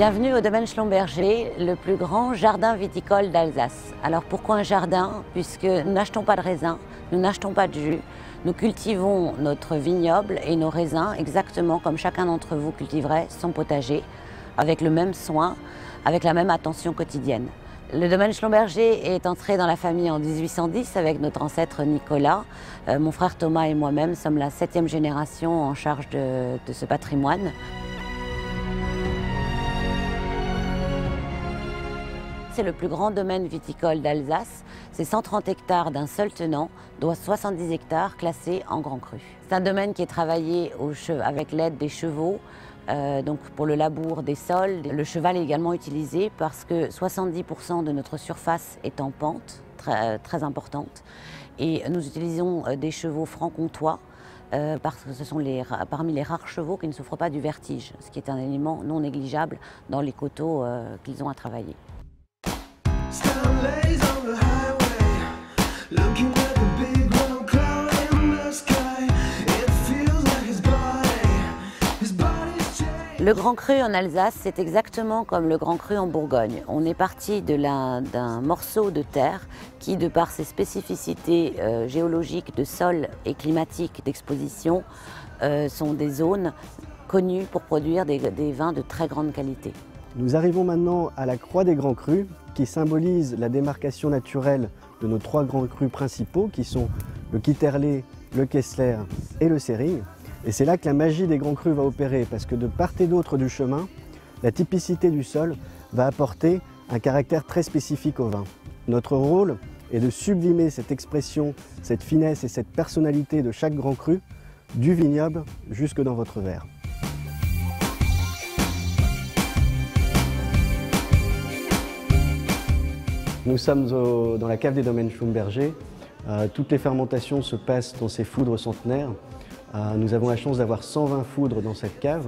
Bienvenue au domaine Schlumberger, le plus grand jardin viticole d'Alsace. Alors pourquoi un jardin? Puisque nous n'achetons pas de raisins, nous n'achetons pas de jus. Nous cultivons notre vignoble et nos raisins exactement comme chacun d'entre vous cultiverait son potager, avec le même soin, avec la même attention quotidienne. Le domaine Schlumberger est entré dans la famille en 1810 avec notre ancêtre Nicolas. Mon frère Thomas et moi-même sommes la 7e génération en charge de ce patrimoine. C'est le plus grand domaine viticole d'Alsace. C'est 130 hectares d'un seul tenant, dont 70 hectares classés en grand cru. C'est un domaine qui est travaillé avec l'aide des chevaux, donc pour le labour des sols. Le cheval est également utilisé parce que 70% de notre surface est en pente, très importante. Et nous utilisons des chevaux franc-comtois parce que ce sont parmi les rares chevaux qui ne souffrent pas du vertige, ce qui est un élément non négligeable dans les coteaux qu'ils ont à travailler. Le Grand Cru en Alsace, c'est exactement comme le Grand Cru en Bourgogne. On est parti d'un morceau de terre qui, de par ses spécificités géologiques, de sol et climatiques, d'exposition, sont des zones connues pour produire des vins de très grande qualité. Nous arrivons maintenant à la Croix des Grands Crus, qui symbolise la démarcation naturelle de nos 3 grands crus principaux, qui sont le Kitterlé, le Kessler et le Sering. Et c'est là que la magie des grands crus va opérer, parce que de part et d'autre du chemin, la typicité du sol va apporter un caractère très spécifique au vin. Notre rôle est de sublimer cette expression, cette finesse et cette personnalité de chaque grand cru, du vignoble jusque dans votre verre. Nous sommes dans la cave des domaines Schlumberger. Toutes les fermentations se passent dans ces foudres centenaires. Nous avons la chance d'avoir 120 foudres dans cette cave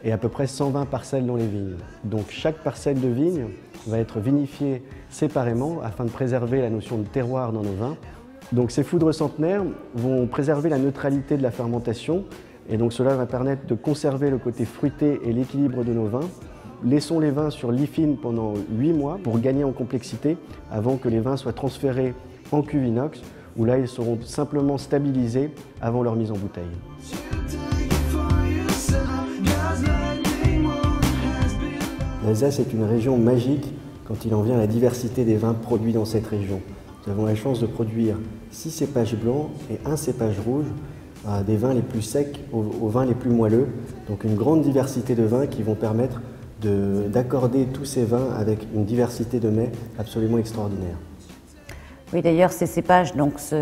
et à peu près 120 parcelles dans les vignes. Donc chaque parcelle de vigne va être vinifiée séparément afin de préserver la notion de terroir dans nos vins. Donc ces foudres centenaires vont préserver la neutralité de la fermentation et donc cela va permettre de conserver le côté fruité et l'équilibre de nos vins. Laissons les vins sur lit fine pendant 8 mois pour gagner en complexité avant que les vins soient transférés en cuve inox où là ils seront simplement stabilisés avant leur mise en bouteille. L'Alsace est une région magique quand il en vient à la diversité des vins produits dans cette région. Nous avons la chance de produire 6 cépages blancs et 1 cépage rouge, des vins les plus secs aux vins les plus moelleux, donc une grande diversité de vins qui vont permettre d'accorder tous ces vins avec une diversité de mets absolument extraordinaire. Oui, d'ailleurs, ces cépages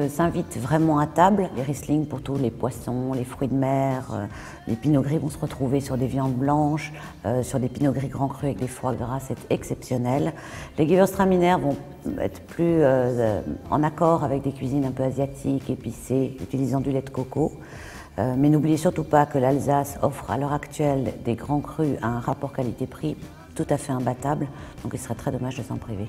s'invitent vraiment à table. Les Riesling pour tous les poissons, les fruits de mer, les Pinot Gris vont se retrouver sur des viandes blanches, sur des Pinot Gris grands crus avec des foie gras, c'est exceptionnel. Les Gewürztraminer vont être plus en accord avec des cuisines un peu asiatiques, épicées, utilisant du lait de coco. Mais n'oubliez surtout pas que l'Alsace offre à l'heure actuelle des grands crus à un rapport qualité-prix tout à fait imbattable, donc il serait très dommage de s'en priver.